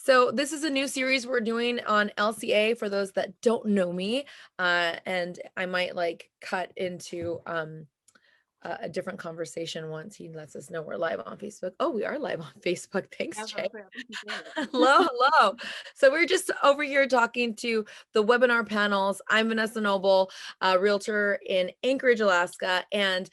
So this is a new series we're doing on LCA for those that don't know me. And I might like cut into a different conversation once he lets us know we're live on Facebook. Oh, we are live on Facebook. Thanks, I was about Jay. to say, I think you said it. Hello, hello. So we're just over here talking to the webinar panels. I'm Vanessa Noble, a realtor in Anchorage, Alaska, and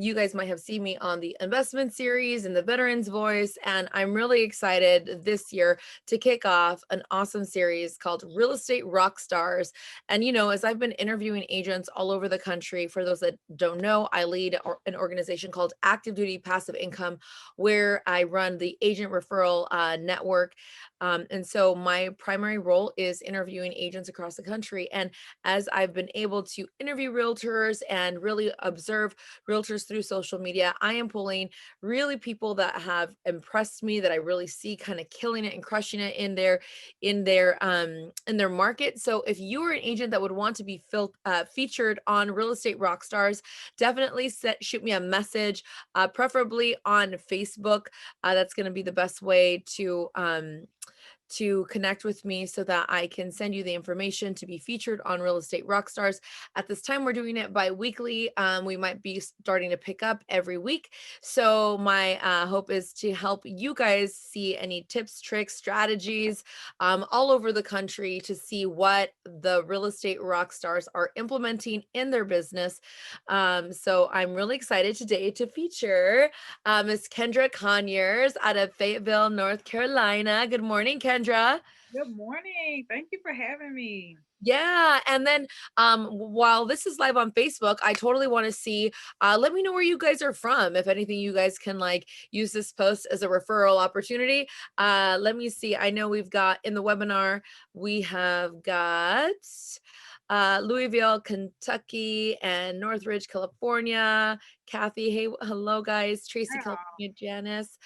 you guys might have seen me on the investment series and the Veterans Voice, and I'm really excited this year to kick off an awesome series called Real Estate Rockstars. And as I've been interviewing agents all over the country, for those that don't know, I lead an organization called Active Duty Passive Income, where I run the agent referral network. And so my primary role is interviewing agents across the country. And as I've been able to interview realtors and really observe realtors through social media, I am pulling really people that have impressed me, that I really see kind of killing it and crushing it in their market. So if you are an agent that would want to be featured on Real Estate Rockstars, definitely shoot me a message, preferably on Facebook. That's going to be the best way to connect with me so that I can send you the information to be featured on Real Estate Rockstars. At this time, we're doing it bi-weekly. We might be starting to pick up every week. So my hope is to help you guys see any tips, tricks, strategies all over the country to see what the Real Estate Rockstars are implementing in their business. So I'm really excited today to feature Miss Kendra Conyers out of Fayetteville, North Carolina. Good morning, Kendra. Good morning. Thank you for having me. Yeah, and then while this is live on Facebook, I totally want to see. Let me know where you guys are from. If anything, you guys can like use this post as a referral opportunity. Let me see. I know we've got in the webinar, we have got Louisville, Kentucky, and Northridge, California. Kathy, hey, hello guys. Tracy, Wow. California, Janice.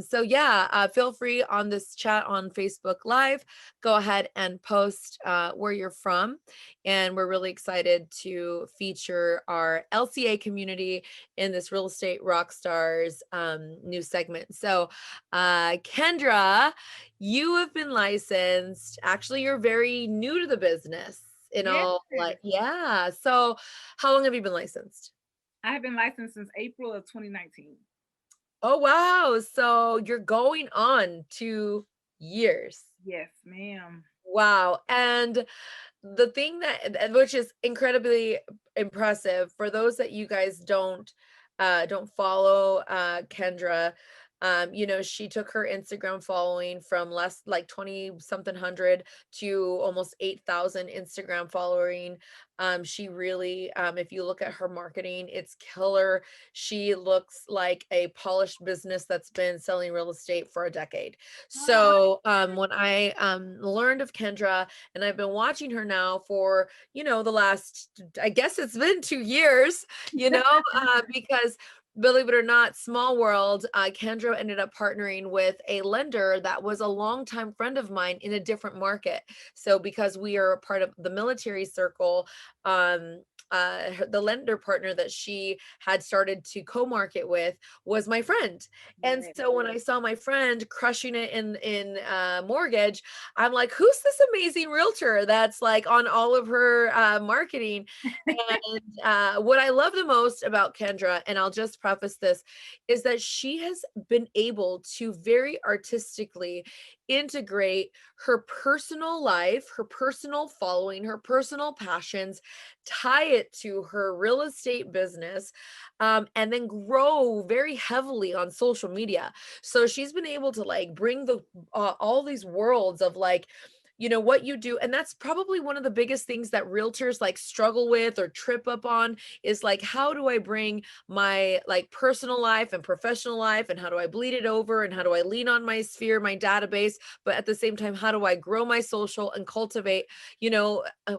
So yeah, feel free on this chat on Facebook Live. Go ahead and post where you're from. And we're really excited to feature our LCA community in this Real Estate Rockstars new segment. So, Kendra, you have been licensed. Actually, you're very new to the business. Yes, Yeah. So, how long have you been licensed? I have been licensed since April of 2019. Oh, wow. So, you're going on 2 years. Yes, ma'am. Wow. And the thing that which is incredibly impressive for those that you guys don't follow Kendra. She took her Instagram following from less like 20 something hundred to almost 8,000 Instagram following. She really, if you look at her marketing, it's killer. She looks like a polished business that's been selling real estate for a decade. Oh, So when I learned of Kendra, and I've been watching her now for, the last, I guess it's been 2 years, because believe it or not, small world, Kendra ended up partnering with a lender that was a longtime friend of mine in a different market. So because we are a part of the military circle, the lender partner that she had started to co-market with was my friend. And yes. so when I saw my friend crushing it in mortgage, I'm like, who's this amazing realtor that's like on all of her marketing? And what I love the most about Kendra, and I'll just preface this, is that she has been able to very artistically integrate her personal life, her personal following, her personal passions, tie it to her real estate business, and then grow very heavily on social media. So she's been able to like bring all these worlds of like, what you do. And that's probably one of the biggest things that realtors like struggle with or trip up on, is like, how do I bring my like personal life and professional life, and how do I bleed it over, and how do I lean on my sphere, my database, but at the same time, how do I grow my social and cultivate,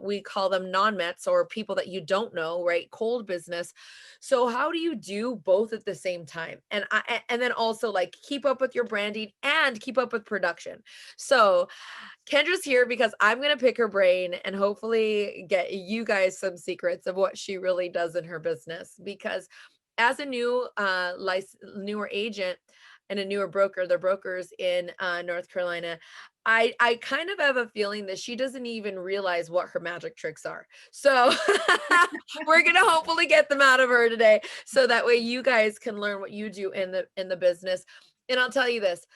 we call them non-mets, or people that you don't know, right? Cold business. So how do you do both at the same time? And then also like keep up with your branding and keep up with production. So Kendra's here because I'm going to pick her brain and hopefully get you guys some secrets of what she really does in her business. Because as a newer agent, and a newer broker. They're brokers in North Carolina. I kind of have a feeling that she doesn't even realize what her magic tricks are. So we're gonna hopefully get them out of her today, so that way you guys can learn what you do in the business. And I'll tell you this,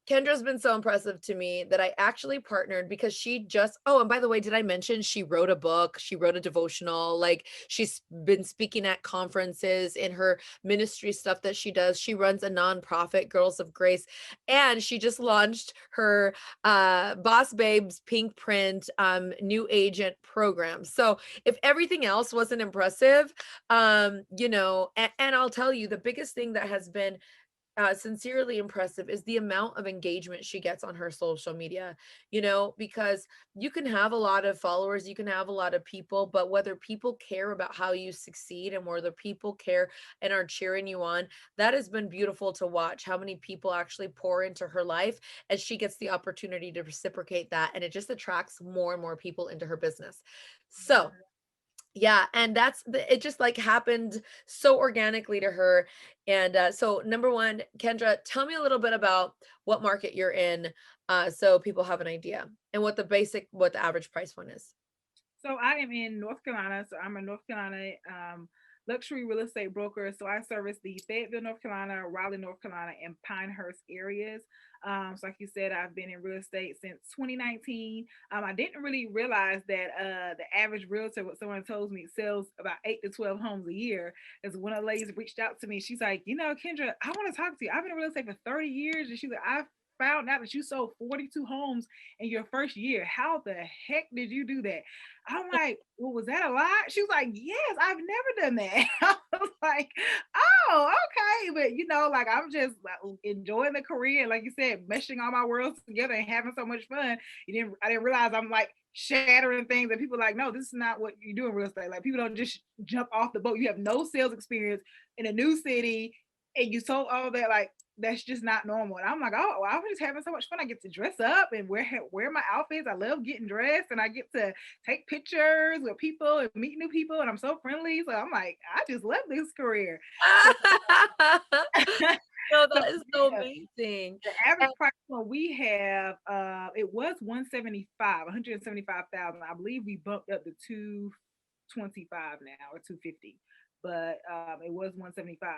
Kendra's been so impressive to me that I actually partnered because she just, oh, and by the way, did I mention she wrote a book? She wrote a devotional. Like, she's been speaking at conferences in her ministry stuff that she does. She runs a nonprofit, Girls of Grace, and she just launched her Boss Babes pink print new agent program. So if everything else wasn't impressive, and I'll tell you, the biggest thing that has been sincerely impressive is the amount of engagement she gets on her social media, because you can have a lot of followers, you can have a lot of people, but whether people care about how you succeed and whether people care and are cheering you on, that has been beautiful to watch how many people actually pour into her life as she gets the opportunity to reciprocate that. And it just attracts more and more people into her business. So, yeah, and it just like happened so organically to her. And so number one, Kendra, tell me a little bit about what market you're in, so people have an idea, and what the average price one is. So I am in North Carolina. So I'm a North Carolina luxury real estate broker. So I service the Fayetteville, North Carolina, Raleigh, North Carolina, and Pinehurst areas. So like you said, I've been in real estate since 2019. I didn't really realize that the average realtor, what someone told me, sells about 8 to 12 homes a year. Is when a lady reached out to me. She's like, Kendra, I want to talk to you. I've been in real estate for 30 years. And she's like, I found out that you sold 42 homes in your first year. How the heck did you do that? I'm like, well, was that a lot? She was like, yes, I've never done that. I was like, oh, okay. But like I'm just like, enjoying the career. And like you said, meshing all my worlds together and having so much fun. I didn't realize I'm like shattering things that people are like, no, this is not what you do in real estate. Like people don't just jump off the boat. You have no sales experience in a new city and you sold all that, like that's just not normal. And I'm like, oh, I was just having so much fun. I get to dress up and wear my outfits. I love getting dressed and I get to take pictures with people and meet new people. And I'm so friendly. So I'm like, I just love this career. So, No, so that is so yeah, amazing. the average price one we have, it was 175,000. I believe we bumped up to 225 now or 250, but it was 175.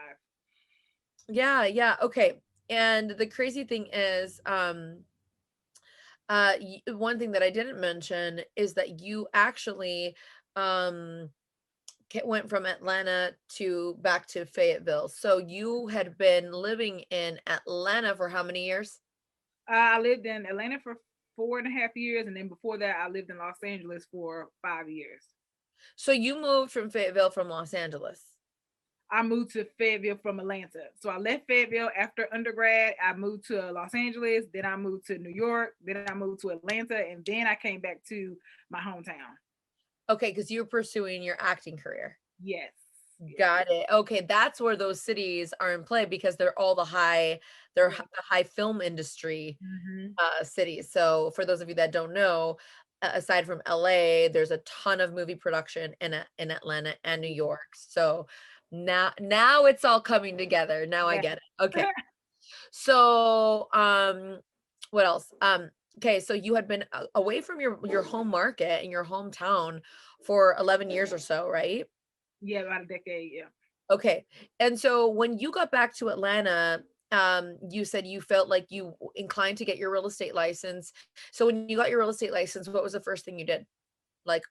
Yeah, okay. And the crazy thing is, one thing that I didn't mention is that you actually um went from Atlanta to back to Fayetteville. So you had been living in Atlanta for how many years? I lived in Atlanta for 4.5 years, and then before that, I lived in Los Angeles for 5 years. So you moved from Fayetteville from Los Angeles. I moved to Fayetteville from Atlanta. So I left Fayetteville after undergrad. I moved to Los Angeles. Then I moved to New York. Then I moved to Atlanta. And then I came back to my hometown. Okay, because you're pursuing your acting career. Yes. Got it. Okay, that's where those cities are in play because they're all Yeah. the high film industry Mm-hmm. cities. So for those of you that don't know, aside from LA, there's a ton of movie production in Atlanta and New York. So now it's all coming together. Now I Yeah. get it. Okay. So what else? Okay, so you had been away from your home market in your hometown for 11 years or so, right? Yeah, about a decade. Yeah. Okay. And so when you got back to Atlanta, you said you felt like you inclined to get your real estate license. So when you got your real estate license, what was the first thing you did? Like,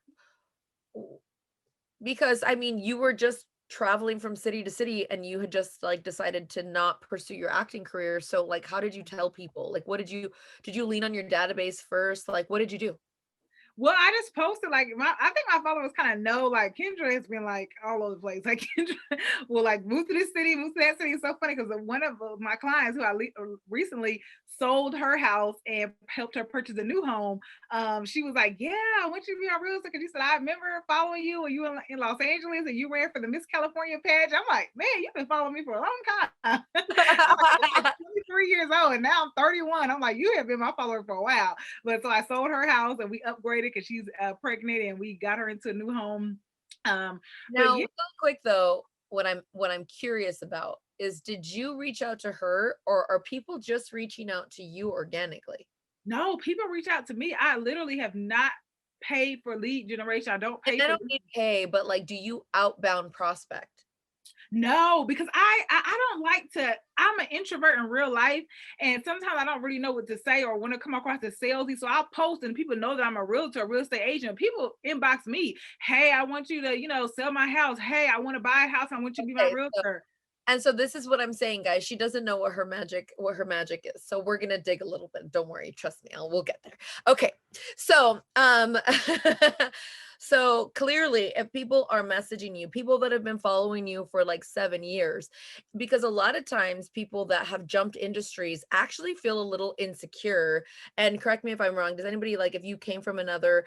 because I mean, you were just traveling from city to city and you had just like decided to not pursue your acting career. So like, how did you tell people? Like, did you lean on your database first? Like, what did you do? Well, I just posted like I think my followers kind of know like Kendra has been like all over the place. Like Kendra will like move to this city, move to that city. It's so funny because one of my clients who I recently sold her house and helped her purchase a new home. She was like, "Yeah, I want you to be on real estate." Because she said, "I remember following you when you were in Los Angeles and you ran for the Miss California pageant." I'm like, "Man, you've been following me for a long time." I'm like 23 years old and now I'm 31. I'm like, "You have been my follower for a while." But so I sold her house and we upgraded because she's pregnant and we got her into a new home. But Now, yeah, real quick though, what I'm curious about is, did you reach out to her, or are people just reaching out to you organically? No, people reach out to me. I literally have not paid for lead generation. I don't And pay I for don't lead. mean pay, but like, do you outbound prospect? No, because I don't like to. I'm an introvert in real life, and sometimes I don't really know what to say or want to come across as salesy. So I'll post, and people know that I'm a realtor, a real estate agent. People inbox me, "Hey, I want you to, sell my house. Hey, I want to buy a house. I want you to be my Okay, so realtor." and so this is what I'm saying, guys. She doesn't know what her magic is. So we're gonna dig a little bit. Don't worry, trust me, we'll get there. Okay. So so clearly, if people are messaging you, people that have been following you for like 7 years, because a lot of times people that have jumped industries actually feel a little insecure. And correct me if I'm wrong. Does anybody, like, if you came from another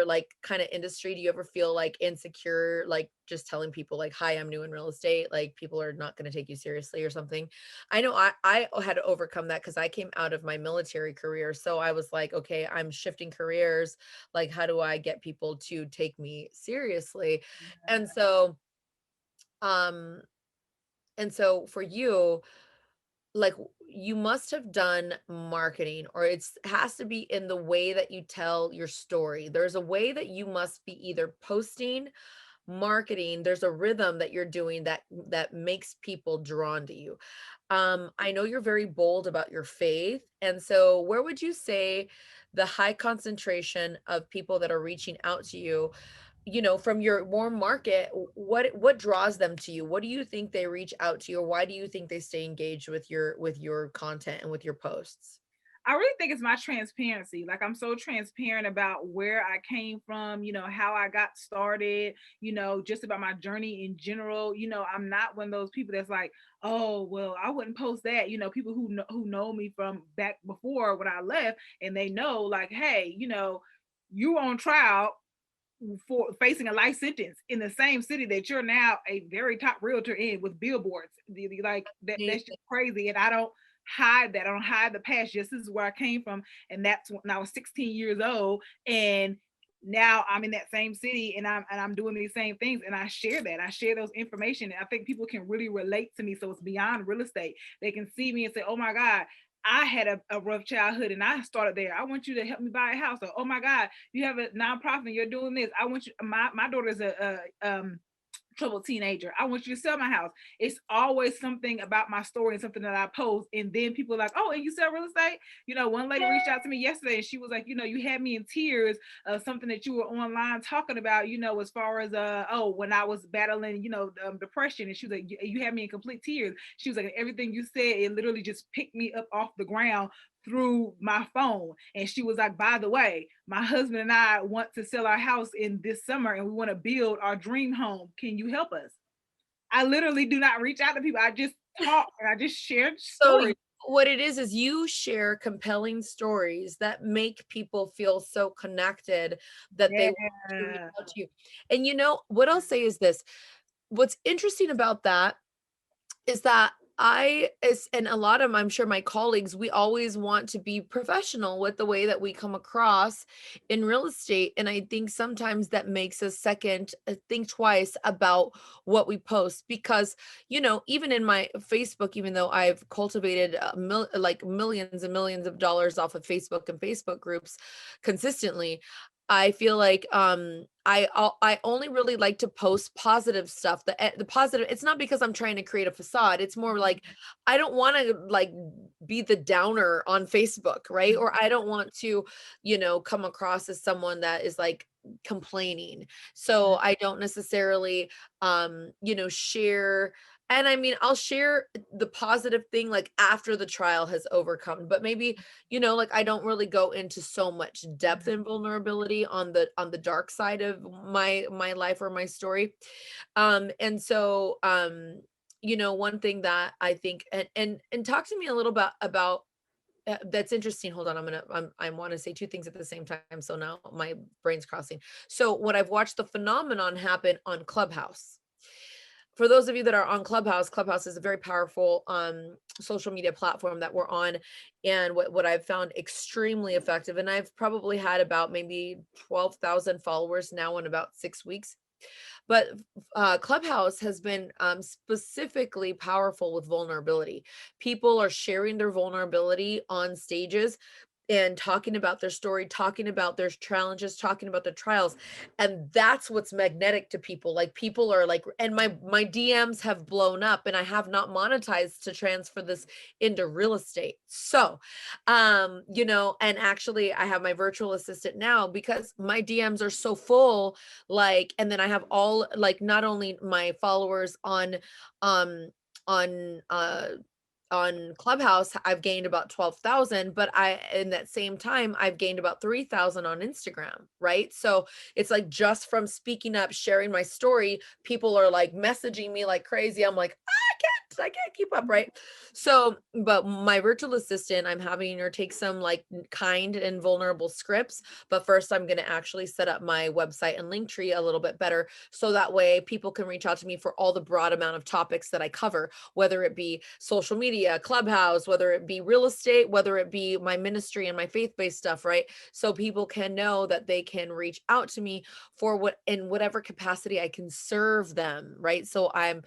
like kind of industry, do you ever feel like insecure, like just telling people like, hi, I'm new in real estate, like people are not going to take you seriously or something? I know I had to overcome that because I came out of my military career, so I was like, okay, I'm shifting careers, like how do I get people to take me seriously? And so um and so for you, like, you must have done marketing, or it's has to be in the way that you tell your story. There's a way that you must be either posting, marketing. There's a rhythm that you're doing that makes people drawn to you. I know you're very bold about your faith, and so where would you say the high concentration of people that are reaching out to you, from your warm market, what draws them to you? What do you think they reach out to you, or why do you think they stay engaged with your content and with your posts? I really think it's my transparency. Like, I'm so transparent about where I came from, how I got started, just about my journey in general. I'm not one of those people that's like, oh, well, I wouldn't post that. People who know me from back before when I left, and they know, like, hey, you on trial for facing a life sentence in the same city that you're now a very top realtor in, with billboards. Like, that's just crazy. And I don't hide that. I don't hide the past. Just, this is where I came from. And that's when I was 16 years old. And now I'm in that same city, and I'm doing these same things, and I share that. I share those information. And I think people can really relate to me. So it's beyond real estate. They can see me and say, oh my God, I had a rough childhood and I started there. I want you to help me buy a house. Or, oh my God, you have a nonprofit and you're doing this. I want you, my daughter's a troubled teenager. I want you to sell my house. It's always something about my story and something that I post. And then people are like, oh, and you sell real estate? One lady reached out to me yesterday and she was like, you had me in tears, something that you were online talking about, as far as, when I was battling, depression. And she was like, you had me in complete tears. She was like, everything you said, it literally just picked me up off the ground through my phone. And she was like, by the way, my husband and I want to sell our house in this summer and we want to build our dream home. Can you help us? I literally do not reach out to people. I just talk and I just share So stories. what it is you share compelling stories that make people feel so connected that they want to reach Yeah. out to you. And what I'll say is this. What's interesting about that is that and a lot of, I'm sure, my colleagues, we always want to be professional with the way that we come across in real estate. And I think sometimes that makes us second think twice about what we post, because, even in my Facebook, even though I've cultivated like millions and millions of dollars off of Facebook and Facebook groups consistently, I feel like I only really like to post positive stuff. The positive, it's not because I'm trying to create a facade. It's more like I don't want to like be the downer on Facebook, right? Or I don't want to, come across as someone that is like complaining. So I don't necessarily share. And I mean, I'll share the positive thing like after the trial has overcome, but maybe, like I don't really go into so much depth and vulnerability on the dark side of my life or my story. And so one thing that I think, and talk to me a little bit about that's interesting. Hold on, I want to say two things at the same time, so now my brain's crossing. So what I've watched the phenomenon happen on Clubhouse. For those of you that are on Clubhouse is a very powerful social media platform that we're on. And what I've found extremely effective, and I've probably had about maybe 12,000 followers now in about 6 weeks. But Clubhouse has been specifically powerful with vulnerability. People are sharing their vulnerability on stages and talking about their story, talking about their challenges, talking about their trials. And that's what's magnetic to people. Like people are like, and my DMs have blown up, and I have not monetized to transfer this into real estate. So, and actually I have my virtual assistant now because my DMs are so full, like, and then I have all, like, not only my followers um on uh on Clubhouse, I've gained about 12,000, but in that same time, I've gained about 3,000 on Instagram, right? So it's like just from speaking up, sharing my story, people are like messaging me like crazy. I'm like, I can't keep up, right? So, but my virtual assistant, I'm having her take some like kind and vulnerable scripts. But first, I'm going to actually set up my website and link tree a little bit better. So that way people can reach out to me for all the broad amount of topics that I cover, whether it be social media, Clubhouse, whether it be real estate, whether it be my ministry and my faith-based stuff, right? So people can know that they can reach out to me for what, in whatever capacity I can serve them, right? So I'm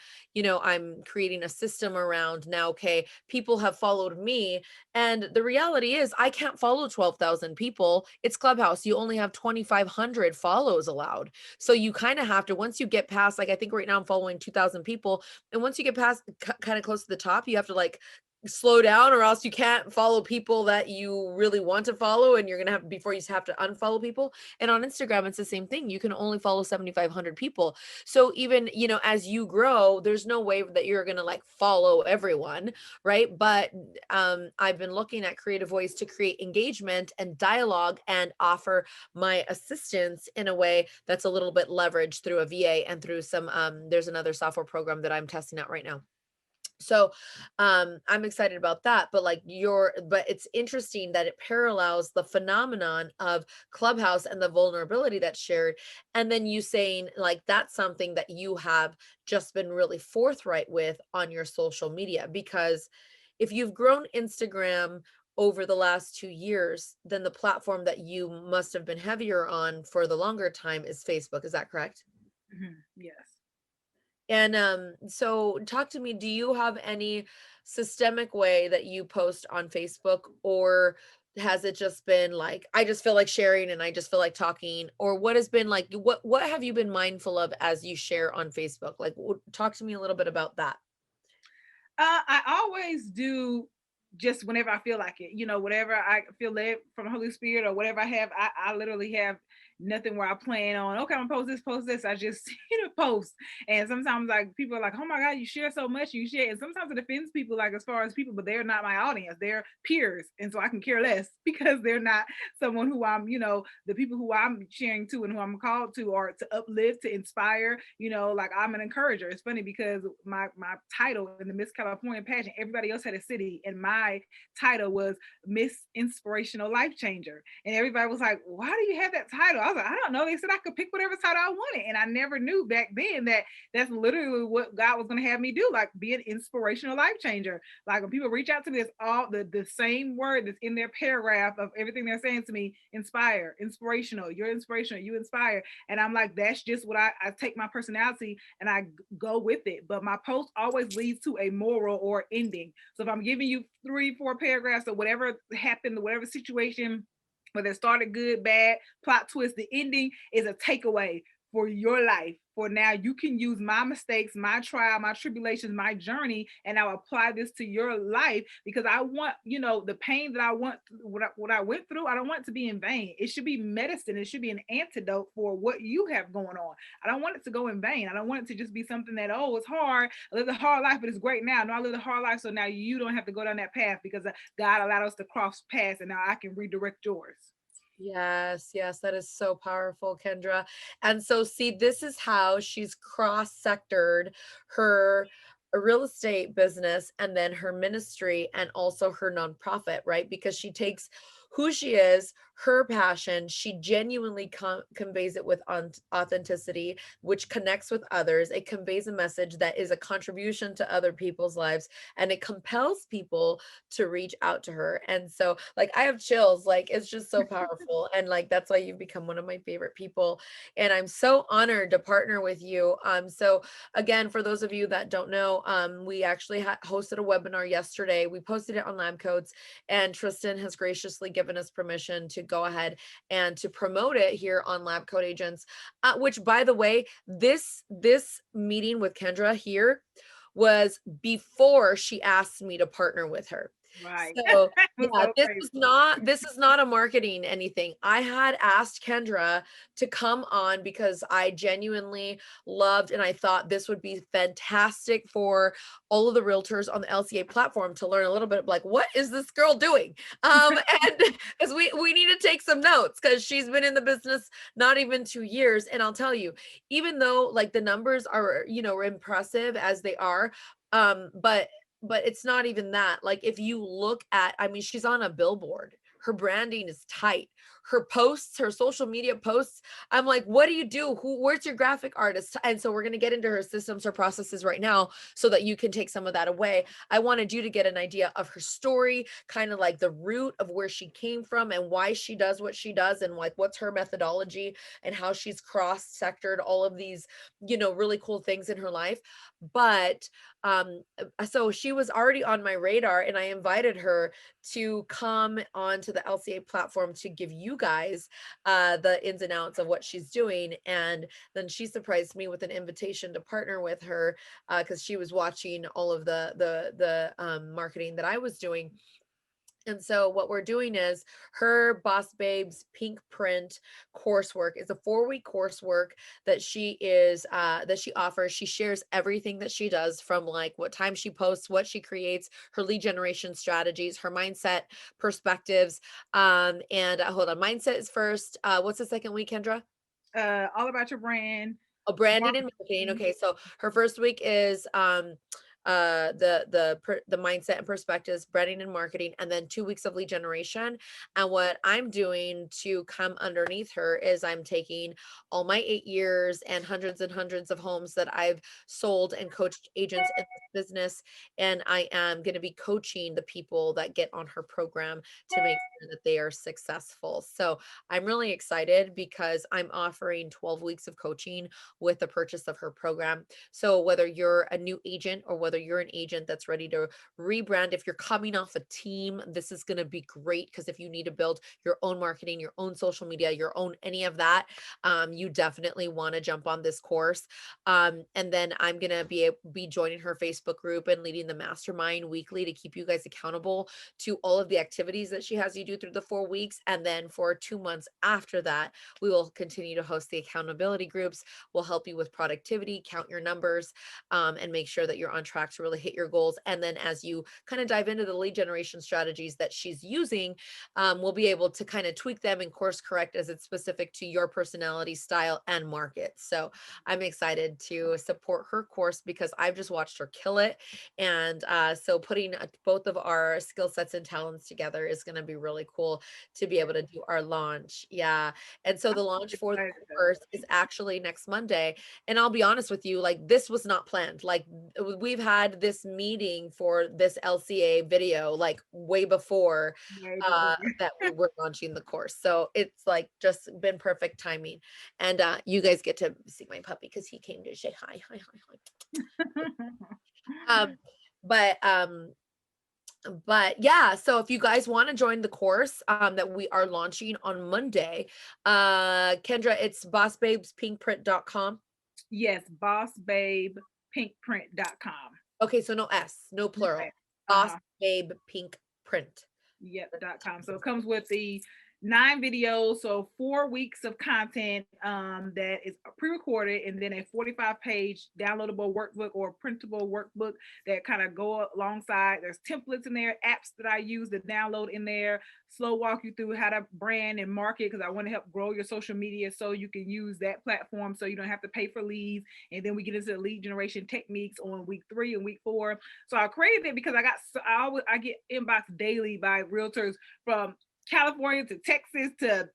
creating a system around now, okay, people have followed me. And the reality is, I can't follow 12,000 people. It's Clubhouse. You only have 2,500 follows allowed. So you kind of have to, once you get past, like, I think right now I'm following 2,000 people. And once you get past kind of close to the top, you have to like slow down, or else you can't follow people that you really want to follow, and you're going to have, before you have to unfollow people. And on Instagram it's the same thing. You can only follow 7,500 people. So even, as you grow, there's no way that you're going to like follow everyone, right? But I've been looking at creative ways to create engagement and dialogue and offer my assistance in a way that's a little bit leveraged through a VA and through some there's another software program that I'm testing out right now. So I'm excited about that. But but it's interesting that it parallels the phenomenon of Clubhouse and the vulnerability that's shared. And then you saying like that's something that you have just been really forthright with on your social media. Because if you've grown Instagram over the last 2 years, then the platform that you must have been heavier on for the longer time is Facebook. Is that correct? Yes. And so talk to me, do you have any systemic way that you post on Facebook, or has it just been like, I just feel like sharing and I just feel like talking, or what has been like, what have you been mindful of as you share on Facebook? Like, talk to me a little bit about that. I always do just whenever I feel like it, whatever I feel led from the Holy Spirit or whatever I have, I literally have nothing where I plan on, okay, I'm gonna post this. I just, post. And sometimes like people are like, oh my God, you share so much, you share. And sometimes it offends people, like as far as people, but they're not my audience, they're peers. And so I can care less because they're not someone who I'm, the people who I'm sharing to and who I'm called to are to uplift, to inspire, like I'm an encourager. It's funny because my title in the Miss California pageant, everybody else had a city, and my title was Miss Inspirational Life Changer. And everybody was like, why do you have that title? I was like, I don't know. They said I could pick whatever title I wanted. And I never knew back then that that's literally what God was going to have me do, like be an inspirational life changer. Like when people reach out to me, it's all the same word that's in their paragraph of everything they're saying to me: inspire, inspirational, you're inspirational, you inspire. And I'm like, that's just what I take my personality and I go with it. But my post always leads to a moral or ending. So if I'm giving you 3-4 paragraphs of whatever happened, whatever situation, whether it started good, bad, plot twist, the ending is a takeaway for your life. For now, you can use my mistakes, my trial, my tribulations, my journey, and I'll apply this to your life, because I want, the pain that I want, what I went through, I don't want it to be in vain. It should be medicine. It should be an antidote for what you have going on. I don't want it to go in vain. I don't want it to just be something that, oh, it's hard. I lived a hard life, but it's great now. No, I lived a hard life, so now you don't have to go down that path because God allowed us to cross paths, and now I can redirect yours. Yes, yes, that is so powerful, Kendra. And so, see, this is how she's cross-sectored her real estate business and then her ministry and also her nonprofit, right? Because she takes who she is, her passion. She genuinely conveys it with authenticity, which connects with others. It conveys a message that is a contribution to other people's lives, and it compels people to reach out to her. And so, like, I have chills. Like, it's just so powerful. And like, that's why you've become one of my favorite people. And I'm so honored to partner with you. So again, for those of you that don't know, we actually hosted a webinar yesterday. We posted it on LabCoats, and Tristan has graciously given us permission to go ahead and to promote it here on LabCoatAgents. Which, by the way, this meeting with Kendra here was before she asked me to partner with her. Right. So yeah, So crazy. this is not a marketing anything. I had asked Kendra to come on because I genuinely loved, and I thought this would be fantastic for all of the realtors on the LCA platform to learn a little bit of, like, what is this girl doing? And because we need to take some notes, because she's been in the business not even 2 years. And I'll tell you, even though like the numbers are, impressive as they are, but it's not even that. Like, if you look at, I mean, she's on a billboard. Her branding is tight. Her posts, her social media posts, I'm like, what do you do? Where's your graphic artist? And so we're going to get into her systems, her processes right now, so that you can take some of that away. I wanted you to get an idea of her story, kind of like the root of where she came from and why she does what she does, and like what's her methodology and how she's cross-sectored all of these, really cool things in her life. But so she was already on my radar, and I invited her to come onto the LCA platform to give you guys the ins and outs of what she's doing. And then she surprised me with an invitation to partner with her, because she was watching all of the marketing that I was doing. And so what we're doing is, her Boss Babes Pink Print coursework is a 4-week coursework that she offers. She shares everything that she does, from like what time she posts, what she creates, her lead generation strategies, her mindset perspectives. And hold on, mindset is first. What's the second week, Kendra? All about your brand. Oh, branding and marketing. Marketing. Okay, so her first week is the mindset and perspectives, branding and marketing, and then 2 weeks of lead generation. And what I'm doing to come underneath her is, I'm taking all my 8 years and hundreds of homes that I've sold and coached agents in this business, and I am going to be coaching the people that get on her program to make sure that they are successful. So I'm really excited because I'm offering 12 weeks of coaching with the purchase of her program. So whether you're a new agent, or whether you're an agent that's ready to rebrand, if you're coming off a team, this is going to be great, because if you need to build your own marketing, your own social media, your own any of that, you definitely want to jump on this course. And then I'm going to be joining her Facebook group and leading the mastermind weekly to keep you guys accountable to all of the activities that she has you do through the 4 weeks. And then for 2 months after that, we will continue to host the accountability groups. We'll help you with productivity, count your numbers, and make sure that you're on track to really hit your goals. And then as you kind of dive into the lead generation strategies that she's using, we'll be able to kind of tweak them and course correct as it's specific to your personality, style, and market. So I'm excited to support her course, because I've just watched her kill it. And so putting both of our skill sets and talents together is going to be really cool to be able to do our launch. Yeah. And so the launch for the course is actually next Monday. And I'll be honest with you, like, this was not planned. Like, we've had this meeting for this LCA video like way before that we were launching the course. So it's like just been perfect timing. And you guys get to see my puppy, because he came to say hi, hi, hi, hi. But yeah, so if you guys want to join the course that we are launching on Monday, Kendra, it's bossbabespinkprint.com. Yes, bossbabepinkprint.com. Okay, so no S, no plural. Okay. Boss Babe Pink Print. Yep, .com. So it comes with the 9 videos, so 4 weeks of content that is pre-recorded, and then a 45-page downloadable workbook or printable workbook that kind of go alongside. There's templates in there, apps that I use to download in there, slow walk you through how to brand and market, because I want to help grow your social media so you can use that platform so you don't have to pay for leads. And then we get into the lead generation techniques on week 3 and week 4. So I created it because I get inbox daily by realtors from California to Texas to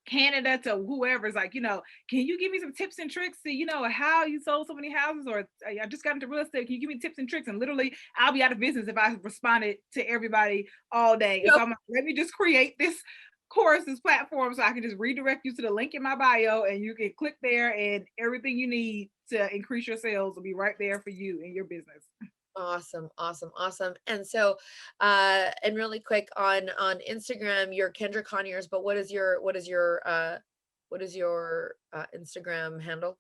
Canada to whoever's like, can you give me some tips and tricks to, how you sold so many houses, or I just got into real estate. Can you give me tips and tricks? And literally, I'll be out of business if I responded to everybody all day. And so I'm like, let me just create this course, this platform, so I can just redirect you to the link in my bio, and you can click there, and everything you need to increase your sales will be right there for you and your business. Awesome, awesome, awesome. And so, and really quick on Instagram, you're Kendra Conyers, but what is your Instagram handle?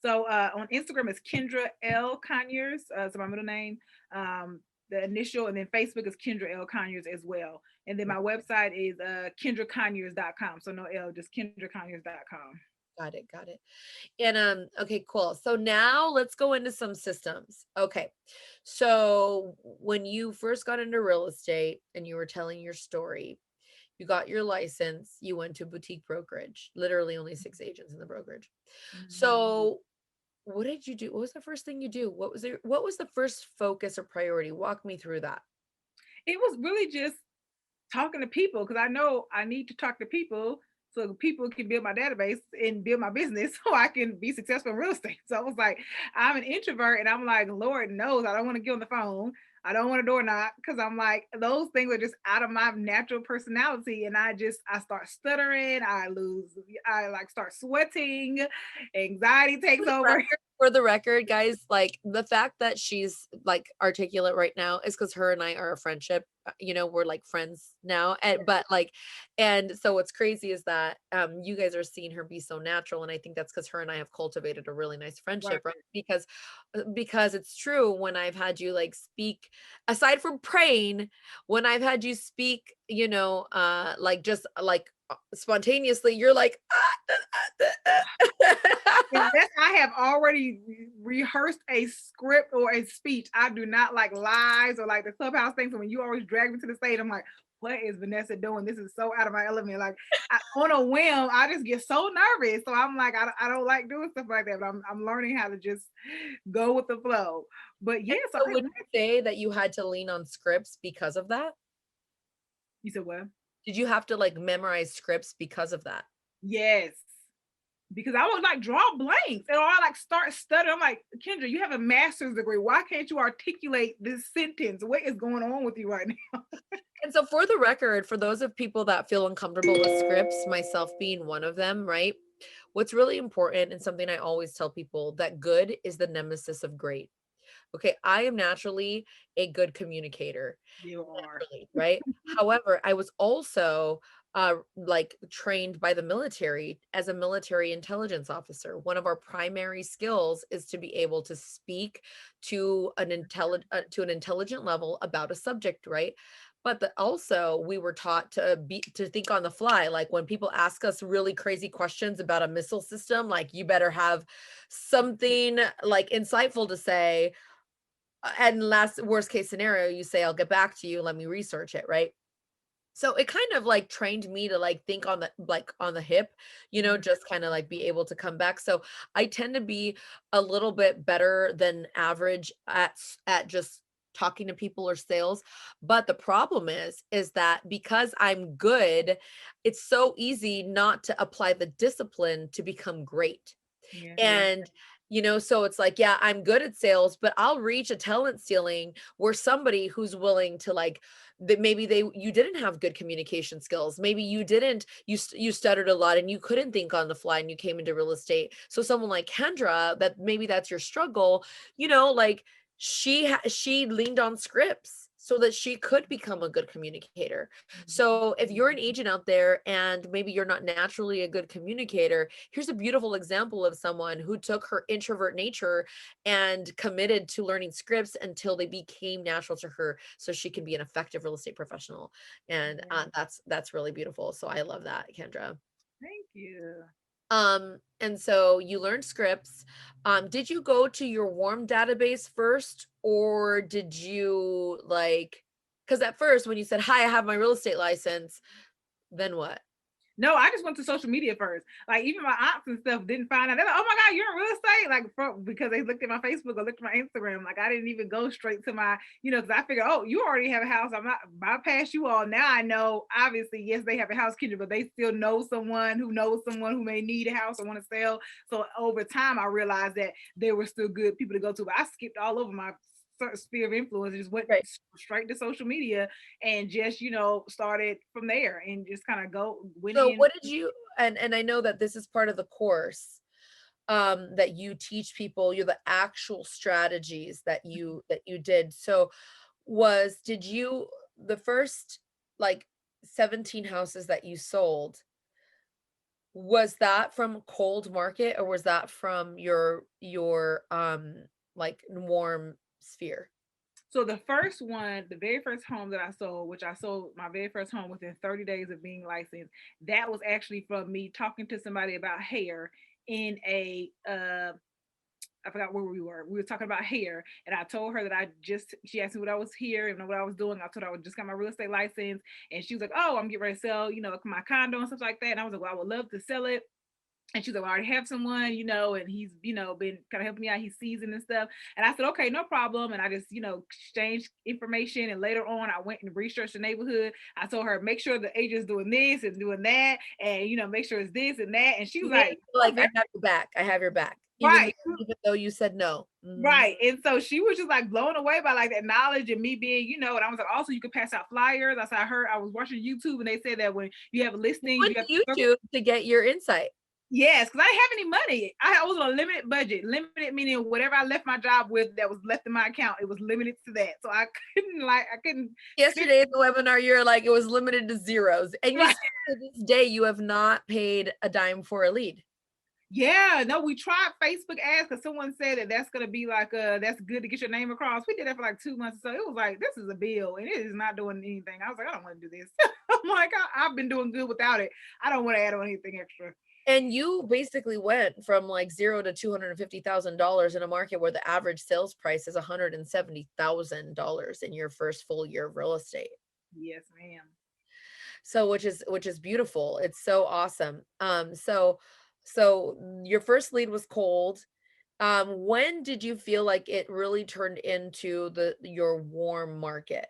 So on Instagram is Kendra L Conyers. So my middle name, the initial, and then Facebook is Kendra L Conyers as well. And then my website is KendraConyers.com. So no L, just KendraConyers.com. Got it, got it. And okay, cool. So now let's go into some systems. Okay. So when you first got into real estate and you were telling your story, you got your license, you went to boutique brokerage, literally only 6 agents in the brokerage. So what did you do? What was the first thing you do? What was the first focus or priority? Walk me through that. It was really just talking to people, because I know I need to talk to people so people can build my database and build my business so I can be successful in real estate. So I was like, I'm an introvert, and I'm like, Lord knows I don't want to get on the phone. I don't want to door knock, because I'm like, those things are just out of my natural personality. And I start stuttering. I like start sweating. Anxiety takes over. For the record, guys, like the fact that she's like articulate right now is because her and I are a friendship. We're like friends now. And so what's crazy is that you guys are seeing her be so natural, and I think that's because her and I have cultivated a really nice friendship, right? Because it's true, when I've had you like speak, aside from praying, when I've had you speak, like just like spontaneously, you're like Unless I have already rehearsed a script or a speech. I do not like lies or like the clubhouse thing. So when you always drag me to the stage, I'm like, what is Vanessa doing? This is so out of my element. Like on a whim, I just get so nervous. So I'm like, I don't like doing stuff like that, but I'm learning how to just go with the flow. But yeah, so would you say that you had to lean on scripts because of that? You said what? Did you have to like memorize scripts because of that? Yes. Because I would like draw blanks, and I like start stuttering. I'm like, Kendra, you have a master's degree. Why can't you articulate this sentence? What is going on with you right now? And so for the record, for those of people that feel uncomfortable with scripts, myself being one of them, right? What's really important, and something I always tell people, that good is the nemesis of great. Okay, I am naturally a good communicator. You are. Naturally, right? However, I was also like trained by the military as a military intelligence officer. One of our primary skills is to be able to speak to an intelligent level about a subject, right? But also we were taught to think on the fly. Like when people ask us really crazy questions about a missile system, like you better have something like insightful to say. And worst case scenario, you say, I'll get back to you, let me research it, right? So it kind of like trained me to like think on the hip, just kind of like be able to come back. So I tend to be a little bit better than average at just talking to people or sales. But the problem is that because I'm good, it's so easy not to apply the discipline to become great. Yeah. And so it's like, yeah, I'm good at sales, but I'll reach a talent ceiling where somebody who's willing to like, that maybe you didn't have good communication skills. Maybe you didn't, you stuttered a lot and you couldn't think on the fly and you came into real estate. So someone like Kendra, that maybe that's your struggle, like she leaned on scripts so that she could become a good communicator. So if you're an agent out there and maybe you're not naturally a good communicator, here's a beautiful example of someone who took her introvert nature and committed to learning scripts until they became natural to her so she can be an effective real estate professional. And that's really beautiful. So I love that, Kendra. Thank you. And so you learned scripts. Did you go to your warm database first, or did you because at first when you said, hi, I have my real estate license, then what? No, I just went to social media first. Like even my aunts and stuff didn't find out. They're like, "Oh my God, you're in real estate!" Like because they looked at my Facebook or looked at my Instagram. Like I didn't even go straight to my, because I figured, oh, you already have a house. I'm not bypass you all. Now I know. Obviously, yes, they have a house, Kendra, but they still know someone who knows someone who may need a house or want to sell. So over time, I realized that they were still good people to go to. But I skipped all over my sphere of influence and just went Right. straight to social media and just started from there and just kind of went So in. what did you, and I know that this is part of the course, that you teach people, you're the actual strategies that you did. So did you, the first like 17 houses that you sold, was that from cold market or was that from your like warm sphere? So the first one, the very first home that I sold, which I sold my very first home within 30 days of being licensed, that was actually from me talking to somebody about hair in a I forgot where we were. We were talking about hair, and I told her that she asked me what I was here and what I was doing. I told her I just got my real estate license, and she was like, "Oh, I'm getting ready to sell, my condo and stuff like that." And I was like, "Well, I would love to sell it." And she's like, well, I already have someone, and he's, been kind of helping me out. He's seasoned and stuff. And I said, okay, no problem. And I just, exchanged information. And later on, I went and researched the neighborhood. I told her, make sure the agent's doing this and doing that. And, make sure it's this and that. And she You was made it like, feel oh, like, I have your back. I have your back. right. Even though you said no. Right. And so she was just like blown away by like that knowledge and me being, and I was like, also you could pass out flyers. I heard, I was watching YouTube and they said that when you have listings, Went you have to to. YouTube to get your insight. Yes, because I didn't have any money. I was on a limited budget. Limited meaning whatever I left my job with that was left in my account, it was limited to that. So I couldn't spend. Yesterday in the webinar, you're like, it was limited to zeros. And you Right. still to this day, you have not paid a dime for a lead. Yeah, no, we tried Facebook ads because someone said that that's gonna be like that's good to get your name across. We did that for like 2 months or so. It was like this is a bill and it is not doing anything. I was like, I don't want to do this. I'm like, I've been doing good without it. I don't want to add on anything extra. And you basically went from like zero to $250,000 in a market where the average sales price is $170,000 in your first full year of real estate. Yes, ma'am. So which is beautiful. It's so awesome. So your first lead was cold. When did you feel like it really turned into your warm market?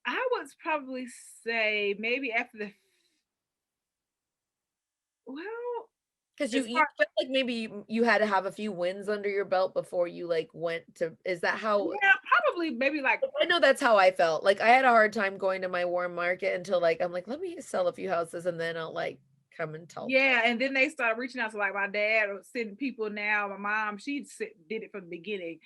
I would probably say maybe after well, Because as you far felt like maybe you had to have a few wins under your belt before you like went to, is that how? yeah, probably maybe like I know that's how I felt. Like I had a hard time going to my warm market until like I'm like, let me sell a few houses and then I'll like come and tell. yeah, and then they started reaching out to like my dad or sending people now. My mom, did it from the beginning.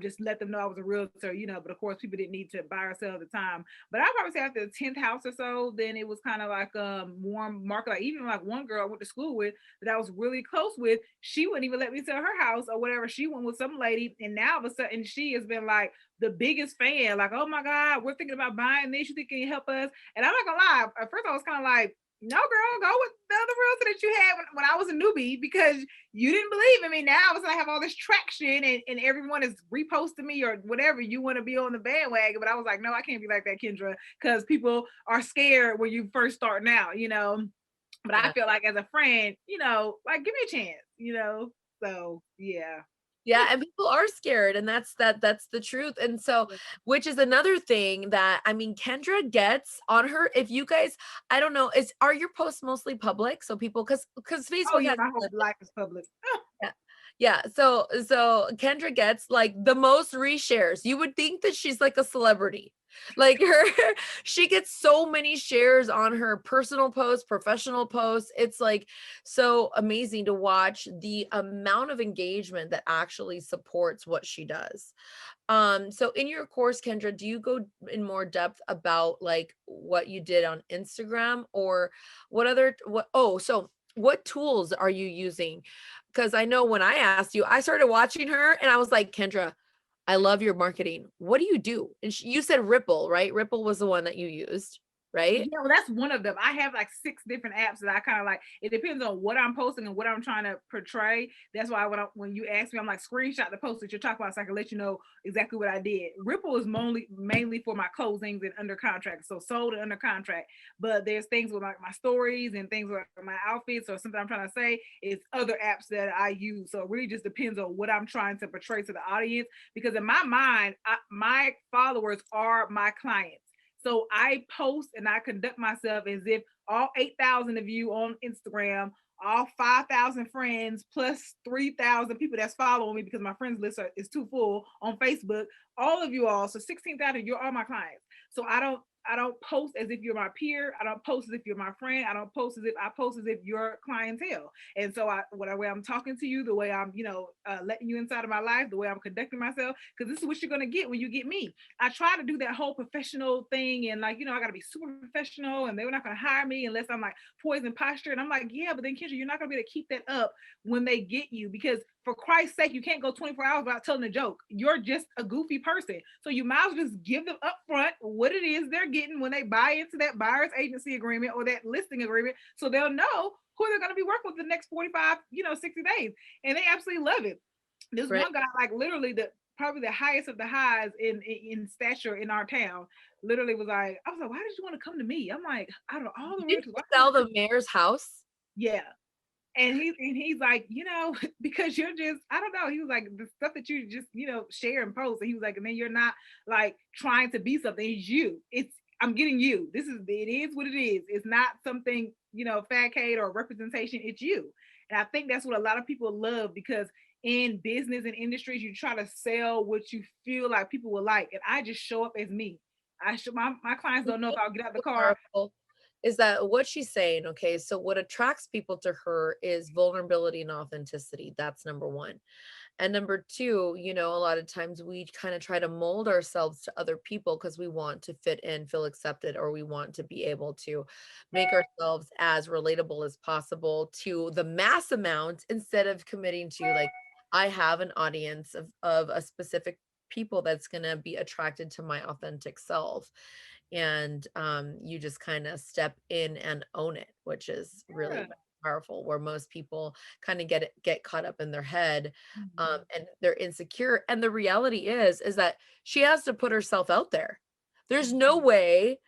Just let them know I was a realtor, but of course people didn't need to buy or sell at the time. But I probably say after the 10th house or so, then it was kind of like warm market. Like even like one girl I went to school with that I was really close with, she wouldn't even let me sell her house or whatever. She went with some lady, and now all of a sudden she has been like the biggest fan. Like, oh my God, we're thinking about buying this. You think can you help us? And I'm not gonna lie, at first I was kind of like, no, girl, go with the other realtor that you had when I was a newbie because you didn't believe in me. Now I was like, I have all this traction and everyone is reposting me or whatever. You want to be on the bandwagon. But I was like, no, I can't be like that, Kendra, because people are scared when you first starting out. But I feel like as a friend, like give me a chance. So yeah. Yeah, and people are scared, and that's the truth. And so, which is another thing that I mean, Kendra gets on her. If you guys, I don't know, are your posts mostly public? So people, because Oh Facebook yeah, has my whole life is public. yeah. Yeah, so Kendra gets like the most reshares. You would think that she's like a celebrity. Like she gets so many shares on her personal posts, professional posts. It's like so amazing to watch the amount of engagement that actually supports what she does. So in your course, Kendra, do you go in more depth about like what you did on Instagram or what tools are you using? Because I know when I asked you, I started watching her and I was like, Kendra, I love your marketing. What do you do? And you said Ripple, right? Ripple was the one that you used. right? Yeah, well, that's one of them. I have like 6 different apps that I kind of like. It depends on what I'm posting and what I'm trying to portray. That's why when you ask me, I'm like screenshot the post that you're talking about, so I can let you know exactly what I did. Ripple is mainly for my closings and under contract, so sold and under contract. But there's things with like my stories and things with my outfits or something I'm trying to say. It's other apps that I use. So it really just depends on what I'm trying to portray to the audience. Because in my mind, my followers are my clients. So I post and I conduct myself as if all 8,000 of you on Instagram, all 5,000 friends, plus 3,000 people that's following me because my friends list is too full on Facebook. All of you all, so 16,000, you're all my clients. So I don't post as if you're my peer. I don't post as if you're my friend. I post as if you're clientele. And so the way I'm talking to you, the way I'm, letting you inside of my life, the way I'm conducting myself, because this is what you're gonna get when you get me. I try to do that whole professional thing, and like, I gotta be super professional, and they're not gonna hire me unless I'm like poison posture. And I'm like, yeah, but then Kendra, you're not gonna be able to keep that up when they get you, because for Christ's sake, you can't go 24 hours without telling a joke. You're just a goofy person. So you might as well just give them up front what it is they're getting when they buy into that buyer's agency agreement or that listing agreement, so they'll know who they're going to be working with the next 45, 60 days. And they absolutely love it. This Right. one guy, like literally probably the highest of the highs in stature in our town, literally was like, I was like, why did you want to come to me? I'm like, out of all the Did realtors, you sell the mayor's house? yeah. And he's like, because you're just, I don't know. He was like, the stuff that you just, share and post. And he was like, and then you're not like trying to be something. It's you. I'm getting you. It is what it is. It's not something, facade or representation. It's you. And I think that's what a lot of people love, because in business and industries, you try to sell what you feel like people will like. And I just show up as me. My clients don't know if I'll get out the car. Powerful is that what she's saying. Okay, so what attracts people to her is vulnerability and authenticity. That's number one. And number two, a lot of times we kind of try to mold ourselves to other people because we want to fit in, feel accepted, or we want to be able to make ourselves as relatable as possible to the mass amount, instead of committing to, like, I have an audience of a specific people that's going to be attracted to my authentic self. And you just kind of step in and own it, which is really Yeah. powerful, where most people kind of get caught up in their head, Mhm. and they're insecure. And the reality is that she has to put herself out there. There's no Mhm. way.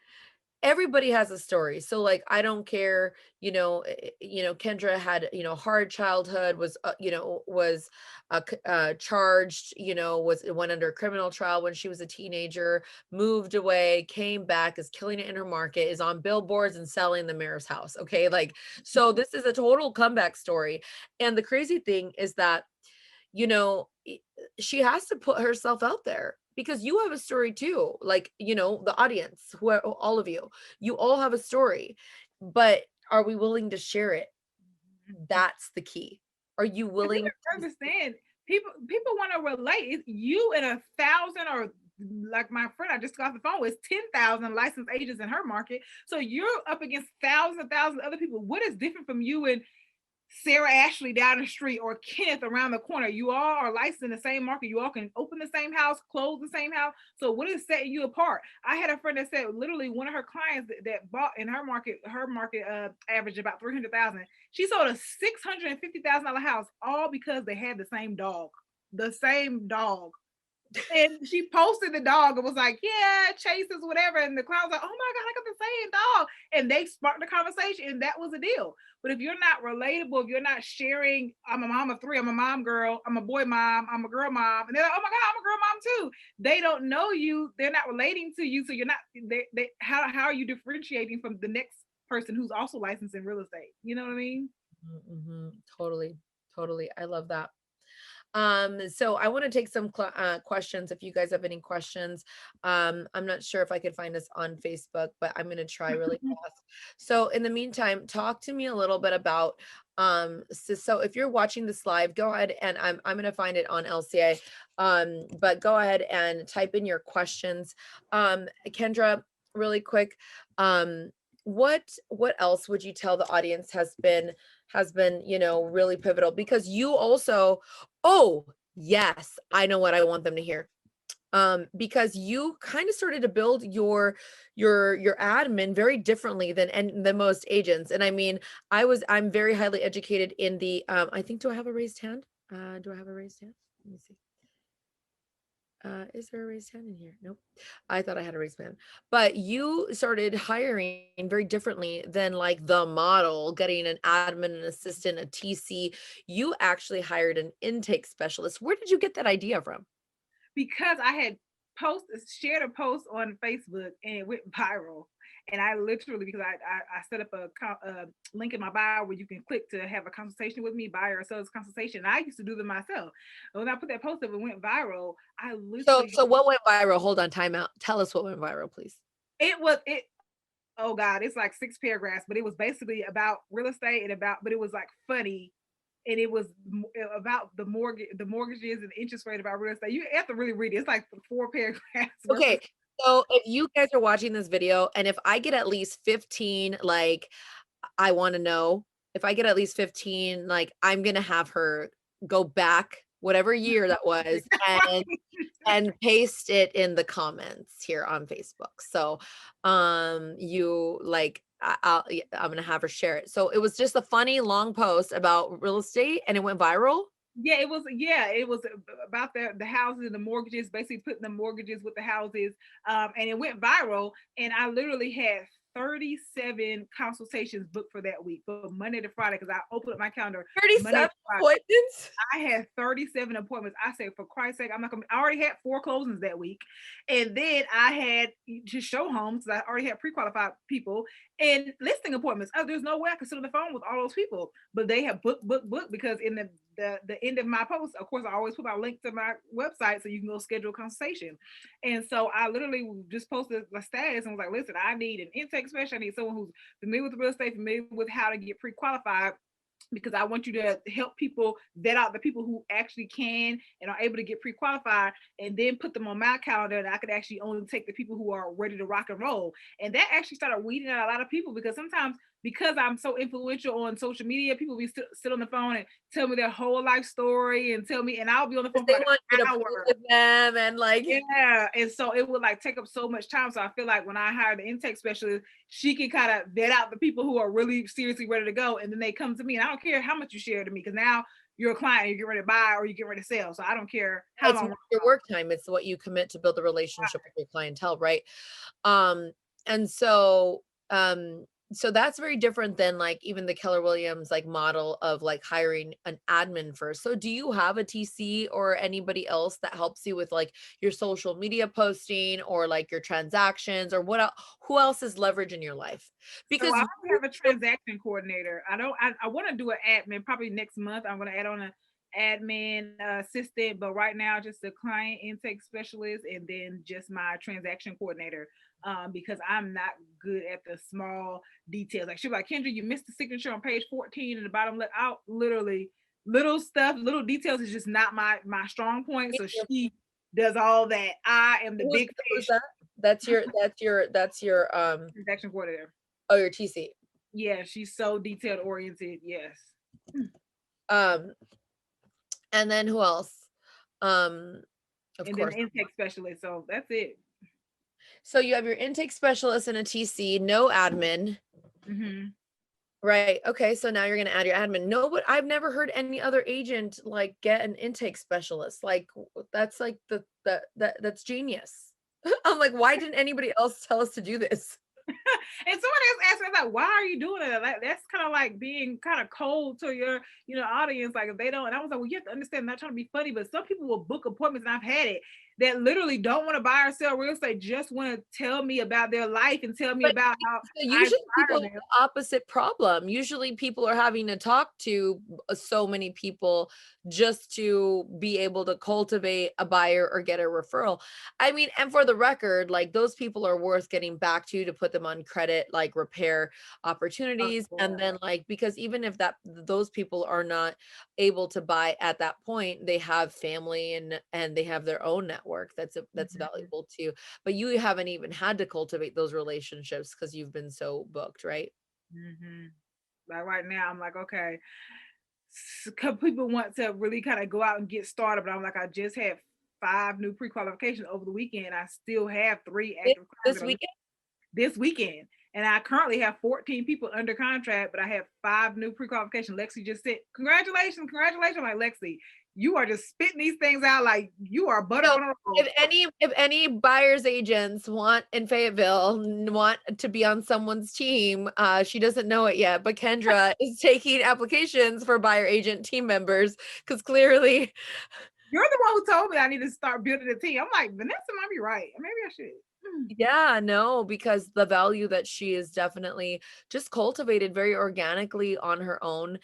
Everybody has a story. So, like, I don't care, Kendra had, hard childhood, was charged, went under a criminal trial when she was a teenager, moved away, came back, is killing it in her market, is on billboards and selling the mayor's house. Okay. Like, so this is a total comeback story. And the crazy thing is that, you know, i- she has to put herself out there, because you have a story too. Like, the audience, who are all of you, you all have a story, but are we willing to share it? That's the key. Are you And people willing don't to? understand. People want to relate. It's you and 1,000, or like my friend I just got off the phone with, 10,000 licensed agents in her market. So you're up against thousands other people. What is different from you and Sarah Ashley down the street, or Kenneth around the corner? You all are licensed in the same market. You all can open the same house, close the same house. So what is setting you apart? I had a friend that said literally one of her clients that bought in her market average about 300,000. She sold a $650,000 house, all because they had the same dog. The same dog. And she posted the dog and was like, yeah, chases, whatever. And the crowd was like, oh my God, I got the same dog. And they sparked the conversation, and that was the deal. But if you're not relatable, if you're not sharing, I'm a mom of 3, I'm a mom girl, I'm a boy mom, I'm a girl mom, and they're like, oh my God, I'm a girl mom too. They don't know you, they're not relating to you. So you're not, how are you differentiating from the next person who's also licensed in real estate? You know what I mean? Mhm. Totally. Totally. I love that. So I want to take some questions if you guys have any questions. I'm not sure if I could find us on Facebook, but I'm going to try really fast. So in the meantime, talk to me a little bit about, so if you're watching this live, go ahead, and I'm going to find it on LCA. But go ahead and type in your questions. Kendra, really quick, what else would you tell the audience has been, really pivotal? Because you also, oh, yes, I know what I want them to hear. because you kind of started to build your admin very differently than most agents. And I mean, I'm very highly educated in the I think, do I have a raised hand? Do I have a raised hand? Let me see. Is there a raised hand in here? Nope. I thought I had a raised hand. But you started hiring very differently than like the model, getting an admin, an assistant, a TC. You actually hired an intake specialist. Where did you get that idea from? Because I had shared a post on Facebook and it went viral. And I literally, because I set up a link in my bio where you can click to have a consultation with me, buyer or sales consultation. I used to do them myself. And when I put that post up, it went viral. I So literally, so what went viral? Hold on, time out. Tell us what went viral, please. it, oh God, it's like 6 paragraphs, but it was basically about real estate and but it was like funny. And it was about the mortgages and the interest rate about real estate. You have to really read it. It's like 4 paragraphs worth of. Okay. So if you guys are watching this video and if I get at least 15, like, I want to know if I get at least 15, like, I'm going to have her go back whatever year that was and paste it in the comments here on Facebook. So, you like, I'm going to have her share it. So it was just a funny long post about real estate and it went viral. It was about the houses and the mortgages, basically putting the mortgages with the houses. And it went viral. And I literally had 37 consultations booked for that week, from Monday to Friday, because I opened up my calendar Monday 37 to Friday. appointments. I had 37 appointments. I said, for Christ's sake, I'm not gonna. I already had 4 closings that week, and then I had to show homes. I already had pre-qualified people and listing appointments. Oh, there's no way I could sit on the phone with all those people, but they have booked because in the end of my post, of course, I always put my link to my website so you can go schedule a consultation. And so I literally just posted a status and was like, listen, I need an intake specialist. I need someone who's familiar with real estate, familiar with how to get pre-qualified, because I want you to help people vet out the people who actually can and are able to get pre-qualified, and then put them on my calendar, and I could actually only take the people who are ready to rock and roll. And that actually started weeding out a lot of people, because sometimes, because I'm so influential on social media, people be sit on the phone and tell me their whole life story and tell me, and I'll be on the phone They for like want you an to play hour. with them and like, Yeah, and so it would like take up so much time. So I feel like when I hire the intake specialist, she can kind of vet out the people who are really seriously ready to go, and then they come to me. And I don't care how much you share to me, because now you're a client, you get ready to buy or you get ready to sell. So I don't care how it's long. not your work time, it's what you commit to build a relationship with your clientele, right? Um, and so that's very different than like even the Keller Williams like model of like hiring an admin first. So do you have a TC or anybody else that helps you with like your social media posting or like your transactions, or who else is leverage in your life? So Because I have a transaction coordinator. I want to do an admin probably next month. I'm going to add on an admin assistant, but right now just a client intake specialist, and then just my transaction coordinator. Because I'm not good at the small details. Like she'll be like, Kendra, you missed the signature on page 14 in the bottom left. Out literally little stuff, little details is just not my strong point. So she does all that. I am the big who's fish. that? That's your Transaction coordinator. oh, your TC. Yeah, she's so detailed oriented. Yes. Um, and then who else? Um, of And then course. the intake specialist. So that's it. So you have your intake specialist and a TC, no admin. Hmm. Right. Okay. So now you're going to add your admin. No, but I've never heard any other agent like get an intake specialist. Like that's like that's genius. I'm like, why didn't anybody else tell us to do this? And someone else asked me, like, why are you doing it? Like, that's kind of like being kind of cold to your, audience. Like if they don't, and I was like, well, you have to understand, I'm not trying to be funny, but some people will book appointments, and I've had it, that literally don't want to buy or sell real estate, just want to tell me about their life and tell me But about how I usually people inspire have them. the opposite problem. Usually people are having to talk to so many people just to be able to cultivate a buyer or get a referral. I mean, and for the record, like those people are worth getting back to put them on credit, like repair Oh, opportunities. yeah. And then like, because even if those people are not able to buy at that point, they have family and they have their own network that's Mhm. valuable too. But you haven't even had to cultivate those relationships because you've been so booked, right? Mhm. Like right now, I'm like, okay, people want to really kind of go out and get started, but I'm like, I just had 5 new pre-qualifications over the weekend. I still have 3 This, active clients this weekend. this weekend. And I currently have 14 people under contract, but I have 5 new pre-qualification. Lexi just said, congratulations. I'm like, Lexi, you are just spitting these things out like you are butter on a roll. If any buyer's agents in Fayetteville want to be on someone's team, she doesn't know it yet, but Kendra is taking applications for buyer agent team members, because clearly you're the one who told me I need to start building a team. I'm like, Vanessa might be right. Maybe I should. Yeah, no, because the value that she is definitely just cultivated very organically on her own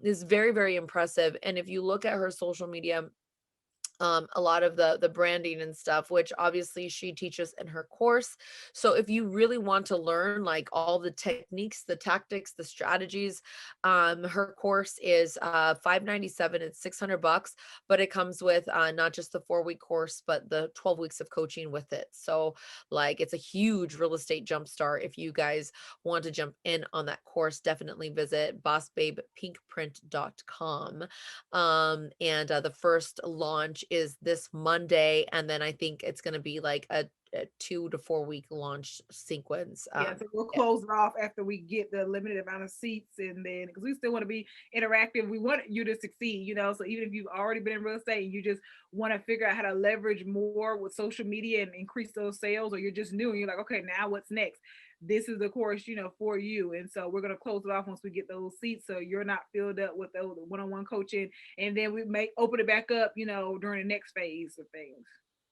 is very, very impressive. And if you look at her social media, a lot of the branding and stuff, which obviously she teaches in her course. So if you really want to learn like all the techniques, the tactics, the strategies, her course is $597. It's $600, but it comes with not just the 4-week course, but the 12 weeks of coaching with it. So like it's a huge real estate jumpstart. If you guys want to jump in on that course, definitely visit bossbabepinkprint.com. And the first launch is this Monday, and then I think it's going to be like a 2 to 4 week launch sequence. Yeah, so we'll close it off after we get the limited amount of seats, and then because we still want to be interactive, we want you to succeed, you know. So even if you've already been in real estate and you just want to figure out how to leverage more with social media and increase those sales, or you're just new and you're like, okay, now what's next? This is the course, you know, for you. And so we're going to close it off once we get those seats, so you're not filled up with the one-on-one coaching, and then we may open it back up, you know, during the next phase of things.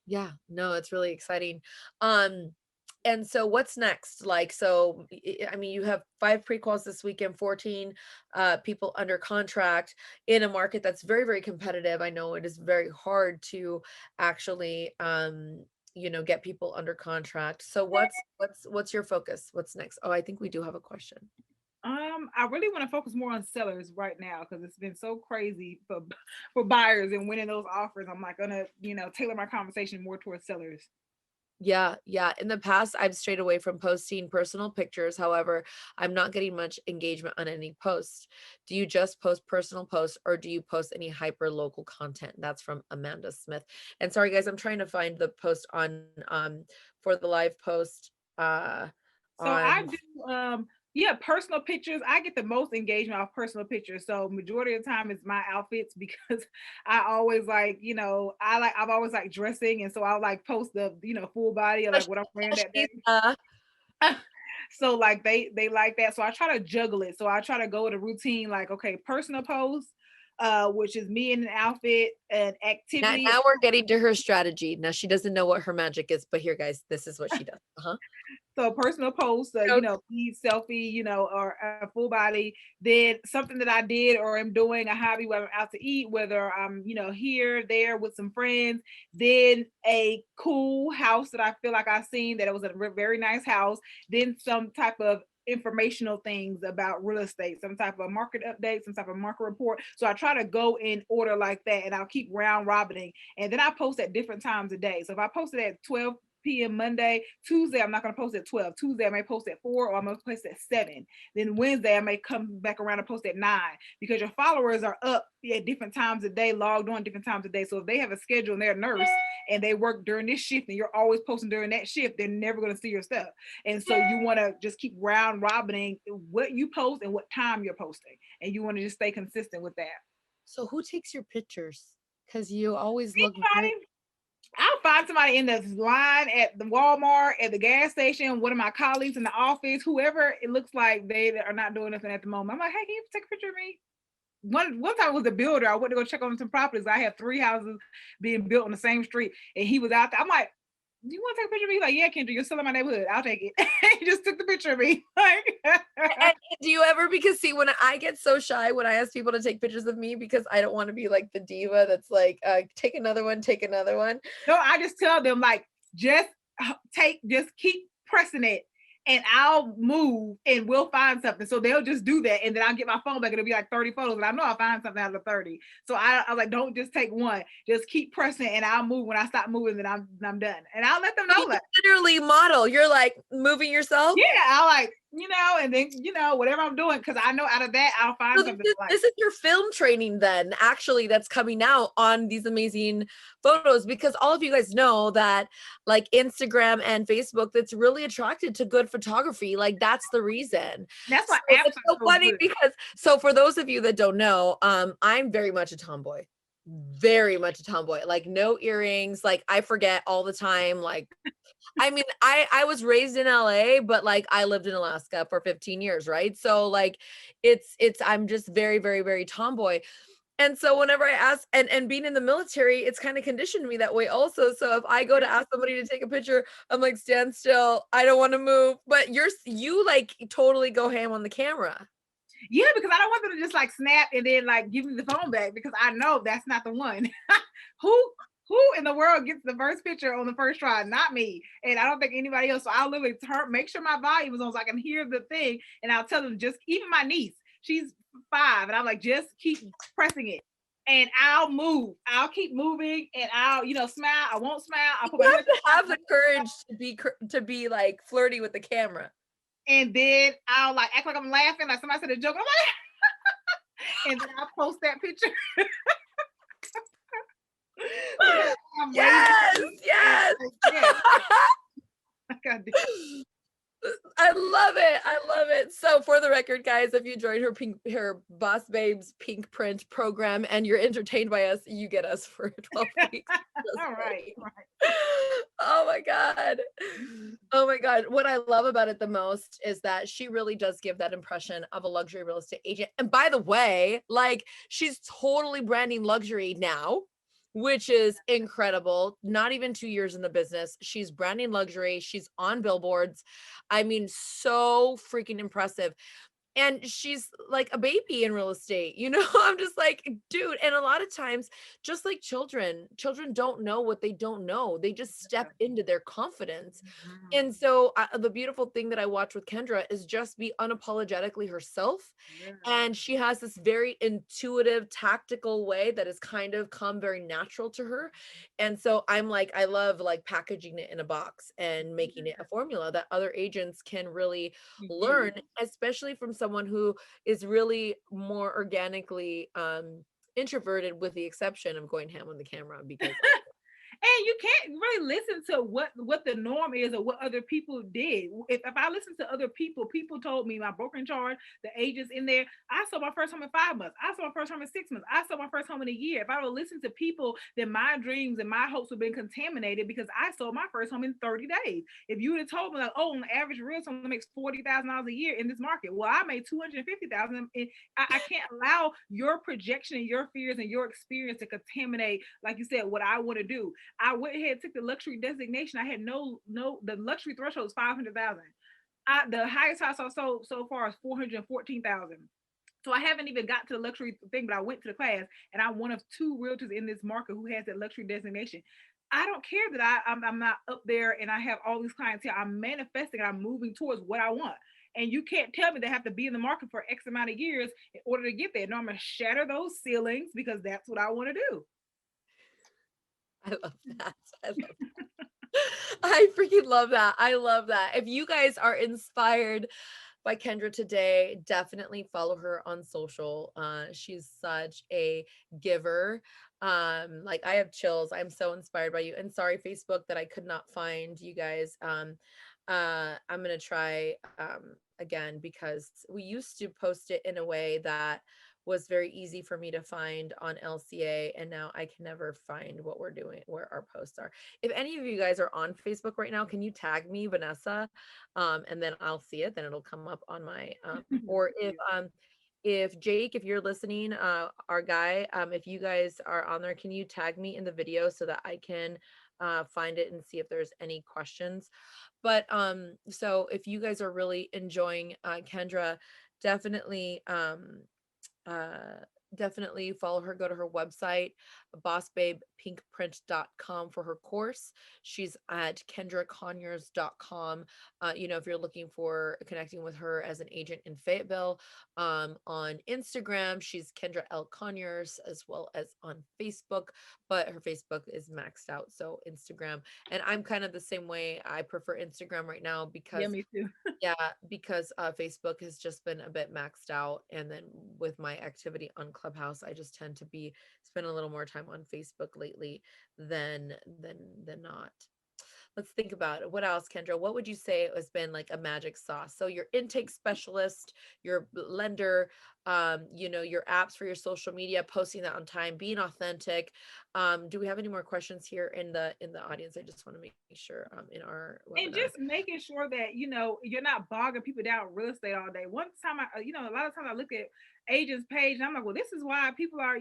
Yeah, no, it's really exciting. And so what's next? Like, so, I mean, you have 5 prequels this weekend, 14 people under contract in a market that's very, very competitive. I know it is very hard to actually, get people under contract. So what's your focus? What's next? Oh, I think we do have a question. I really want to focus more on sellers right now because it's been so crazy for buyers and winning those offers. I'm like gonna, tailor my conversation more towards sellers. Yeah, yeah. In the past, I've strayed away from posting personal pictures. However, I'm not getting much engagement on any posts. Do you just post personal posts, or do you post any hyper local content? That's from Amanda Smith. And sorry guys, I'm trying to find the post on for the live post So I do personal pictures. I get the most engagement off personal pictures. So majority of the time it's my outfits because I always I've always like dressing, and so I'll like post the full body of like what I'm wearing that day. So like they like that. So I try to juggle it. So I try to go with a routine, like, okay, personal post, which is me in an outfit and activity. Now we're getting to her strategy. Now she doesn't know what her magic is, but here guys, this is what she does. So personal posts, feed selfie, or a full body. Then something that I did or am doing, a hobby, whether I'm out to eat, whether I'm, here, there with some friends. Then a cool house that I feel like I've seen that it was a very nice house. Then some type of informational things about real estate, some type of market update, some type of market report. So I try to go in order like that, and I'll keep round robining. And then I post at different times of day. So if I posted at 12 p.m. Monday, Tuesday, I'm not going to post at 12. Tuesday, I may post at 4, or I'm going to post at 7. Then Wednesday, I may come back around and post at 9, because your followers are up at different times of day, logged on different times of day. So if they have a schedule and they're a nurse and they work during this shift and you're always posting during that shift, they're never going to see your stuff. And so you want to just keep round robining what you post and what time you're posting. And you want to just stay consistent with that. So who takes your pictures? Because you always look great. I'll find somebody in the line at the Walmart, at the gas station, one of my colleagues in the office, whoever it looks like they are not doing nothing at the moment. I'm like, hey, can you take a picture of me? One time was a builder. I went to go check on some properties. I had 3 houses being built on the same street, and he was out there. I'm like, do you want to take a picture of me? He's like, yeah, Kendra, you're still in my neighborhood. I'll take it. He just took the picture of me. And do you ever, because see, when I get so shy when I ask people to take pictures of me, because I don't want to be like the diva that's like, take another one. No, I just tell them like, just keep pressing it, and I'll move and we'll find something. So they'll just do that. And then I'll get my phone back. It'll be like 30 photos. And I know I'll find something out of 30. So I was like, don't just take one. Just keep pressing, and I'll move. When I stop moving, then I'm done. And I'll let them know that. Literally model. You're like moving yourself? Yeah, I'll like and then, whatever I'm doing, because I know out of that, I'll find So something I like. this is your film training then, actually, that's coming out on these amazing photos, because all of you guys know that like Instagram and Facebook, that's really attracted to good photography. Like that's the reason. That's why So apps it's are so so funny good. because, so for those of you that don't know, I'm very much a tomboy. Very much a tomboy. Like no earrings. Like I forget all the time. Like I mean, I was raised in LA, but like I lived in Alaska for 15 years, right? So like it's I'm just very, very, very tomboy. And so whenever I ask, and being in the military, it's kind of conditioned me that way also. So if I go to ask somebody to take a picture, I'm like, stand still. I don't want to move. But you like totally go ham on the camera. Yeah, because I don't want them to just like snap and then like give me the phone back, because I know that's not the one. Who in the world gets the first picture on the first try? Not me. And I don't think anybody else. So I'll literally make sure my volume is on so I can hear the thing. And I'll tell them, just even my niece, she's 5, and I'm like, just keep pressing it. And I'll move. I'll keep moving, and I'll, smile. I won't smile. I'll put my You have hands to have the courage to be like flirty with the camera. and then I'll like act like I'm laughing, like somebody said a joke. I'm like, and then I'll post that picture. I'm Yes, yes. yeah. God damn. I love it. I love it. So for the record, guys, if you join her Boss Babes pink print program and you're entertained by us, you get us for 12 weeks. All right. Oh my God. Oh my God. What I love about it the most is that she really does give that impression of a luxury real estate agent. And by the way, like she's totally branding luxury now, which is incredible. Not even 2 years in the business. She's branding luxury. She's on billboards. I mean, so freaking impressive. And she's like a baby in real estate, I'm just like, dude. And a lot of times, just like children don't know what they don't know. They just step into their confidence. And so the beautiful thing that I watch with Kendra is just be unapologetically herself. Yeah. And she has this very intuitive, tactical way that has kind of come very natural to her. And so I'm like, I love like packaging it in a box and making it a formula that other agents can really learn, especially from someone who is really more organically introverted, with the exception of going ham on the camera because And you can't really listen to what the norm is or what other people did. If I listen to other people told me, my broker in charge, the agents in there, I saw my first home in 5 months. I saw my first home in 6 months. I saw my first home in a year. If I would listen to people, then my dreams and my hopes would have been contaminated, because I sold my first home in 30 days. If you would have told me like, oh, on the average realtor makes $40,000 a year in this market, well, I made $250,000. And I can't allow your projection and your fears and your experience to contaminate, like you said, what I want to do. I went ahead, took the luxury designation. I had the luxury threshold is 500,000. The highest house I sold so far is 414,000. So I haven't even got to the luxury thing, but I went to the class, and I'm one of 2 realtors in this market who has that luxury designation. I don't care that I'm not up there and I have all these clientele. I'm manifesting and I'm moving towards what I want. And you can't tell me they have to be in the market for X amount of years in order to get there. No, I'm going to shatter those ceilings because that's what I want to do. I love that. I love that. I freaking love that. I love that. If you guys are inspired by Kendra today, definitely follow her on social. She's such a giver. Like I have chills. I'm so inspired by you. And sorry, Facebook, that I could not find you guys. I'm gonna try again, because we used to post it in a way that was very easy for me to find on LCA, and now I can never find what we're doing, where our posts are. If any of you guys are on Facebook right now, can you tag me, Vanessa? And then I'll see it, then it'll come up on my or if Jake, if you're listening, our guy, if you guys are on there, can you tag me in the video so that I can find it and see if there's any questions? But so if you guys are really enjoying Kendra, definitely uh definitely follow her. Go to her website, bossbabepinkprint.com for her course. She's at kendraconyers.com. If you're looking for connecting with her as an agent in Fayetteville, on Instagram, she's Kendra L. Conyers, as well as on Facebook, but her Facebook is maxed out. So Instagram. And I'm kind of the same way. I prefer Instagram right now Yeah, because me too. yeah, because Facebook has just been a bit maxed out, and then with my activity on Clubhouse, I just tend to be spend a little more time on Facebook lately than than not. Let's think about it. What else, Kendra? What would you say has been like a magic sauce? So your intake specialist, your lender, your apps for your social media, posting that on time, being authentic. Do we have any more questions here in the audience? I just want to make sure in our And webinar. just making sure that you're not bogging people down with real estate all day. One time a lot of times I look at agents page and I'm like, well, this is why people are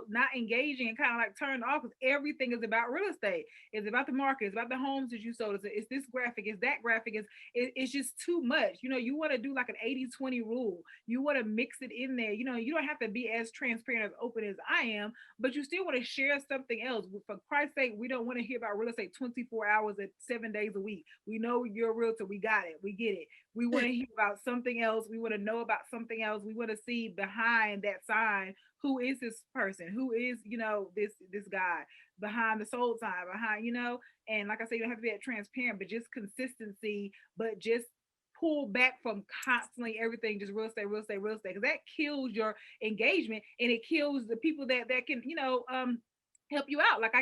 not engaging and kind of like turned off, because everything is about real estate. It's about the market, it's about the homes that you sold, it's this graphic, it's that graphic, it's just too much. You want to do like an 80-20 rule. You want to mix it in there. You don't have to be as transparent, as open as I am, but you still want to share something else. For Christ's sake, we don't want to hear about real estate 24 hours at 7 days a week. We know you're a realtor. We got it. We get it. We want to hear about something else. We want to know about something else. We want to see behind that sign, who is this person? Who is, this guy behind the sold sign, behind. And like I said, you don't have to be that transparent, but just consistency, but just pull back from constantly everything just real estate, real estate, real estate, because that kills your engagement, and it kills the people that can help you out. Like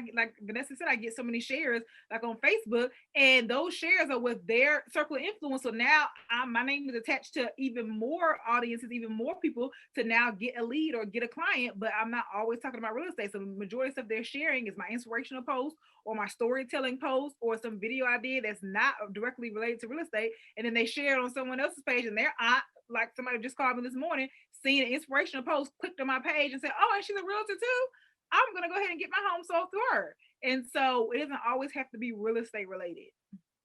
Vanessa said, I get so many shares like on Facebook, and those shares are with their circle of influence. So now my name is attached to even more audiences, even more people to now get a lead or get a client. But I'm not always talking about real estate. So the majority of stuff they're sharing is my inspirational post or my storytelling post or some video I did that's not directly related to real estate. And then they share it on someone else's page, and they're like somebody just called me this morning, seeing an inspirational post, clicked on my page and said, oh, and she's a realtor too. I'm going to go ahead and get my home sold through her. And so it doesn't always have to be real estate related.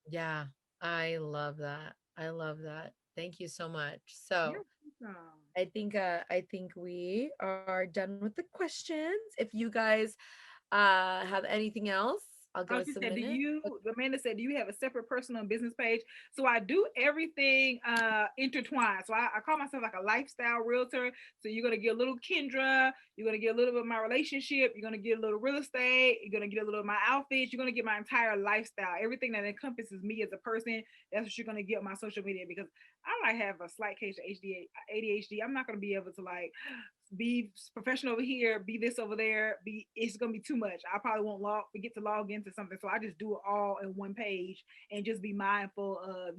Yeah, I love that. I love that. Thank you so much. So You're welcome. I think we are done with the questions. If you guys have anything else, I'll give Oh, us she a said, minute. Amanda said, do you have a separate personal and business page? So I do everything intertwined. So I call myself like a lifestyle realtor. So you're going to get a little Kendra, you're going to get a little bit of my relationship, you're going to get a little real estate, you're going to get a little of my outfits, you're going to get my entire lifestyle, everything that encompasses me as a person. That's what you're going to get on my social media, because I might have a slight case of ADHD. I'm not going to be able to like be professional over here, be this over there, it's gonna be too much. I probably won't forget to log into something. So I just do it all in one page and just be mindful of,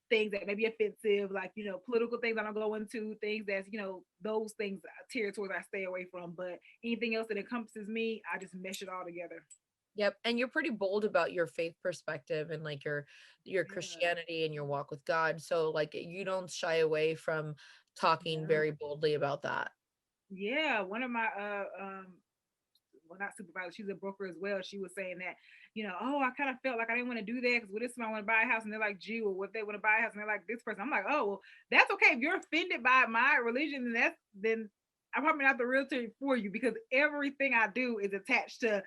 things that may be offensive, like, political things I don't go into, things that's, those things, territories I stay away from. But anything else that encompasses me, I just mesh it all together. Yep, and you're pretty bold about your faith perspective and like your Yeah. Christianity and your walk with God. So like you don't shy away from talking Yeah. very boldly about that. Yeah. One of my well, not supervisor, she's a broker as well. She was saying that, oh, I kind of felt like I didn't want to do that because what if somebody want to buy a house and they're like Jew, or what if they want to buy a house and they're like this person? I'm like, oh, well, that's okay. If you're offended by my religion, then I'm probably not the realtor for you, because everything I do is attached to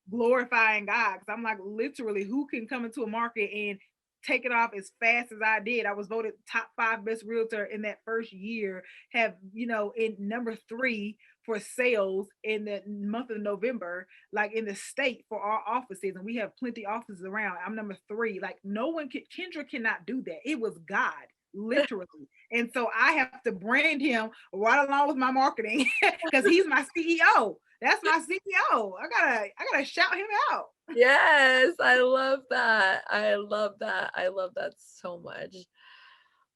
glorifying God. Because I'm like, literally, who can come into a market and take it off as fast as I did? I was voted top 5 best realtor in that first year. Have in number 3 for sales in the month of November, like in the state for our offices, and we have plenty offices around. I'm number 3. Like no one can, Kendra cannot do that. It was God, literally. And so I have to brand him right along with my marketing because he's my CEO. That's my CEO. I gotta shout him out. Yes, I love that. I love that. I love that so much.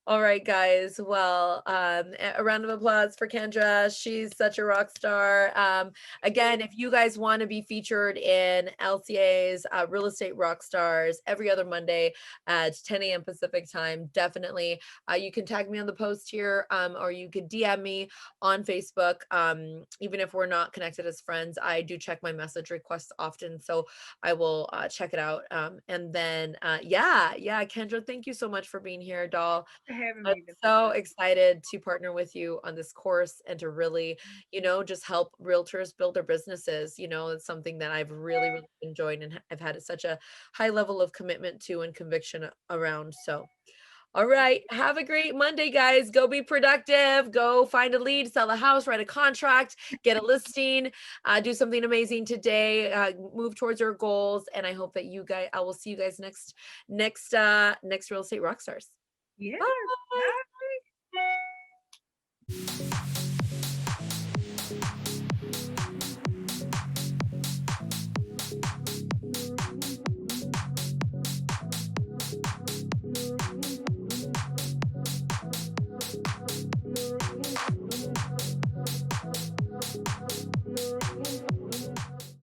All right, guys. Well, a round of applause for Kendra. She's such a rock star. Again, if you guys want to be featured in LCA's Real Estate Rock Stars every other Monday at 10 a.m. Pacific time, definitely you can tag me on the post here, or you could DM me on Facebook. Even if we're not connected as friends, I do check my message requests often, so I will check it out. And then, yeah, Kendra, thank you so much for being here, doll. having I'm me, so Vanessa. excited to partner with you on this course and to really, just help realtors build their businesses. It's something that I've really, really enjoyed and I've had such a high level of commitment to and conviction around. So, all right. Have a great Monday, guys. Go be productive. Go find a lead, sell a house, write a contract, get a listing, do something amazing today. Move towards your goals. And I hope that I will see you guys next Real Estate Rockstars. Yes. Bye. Bye.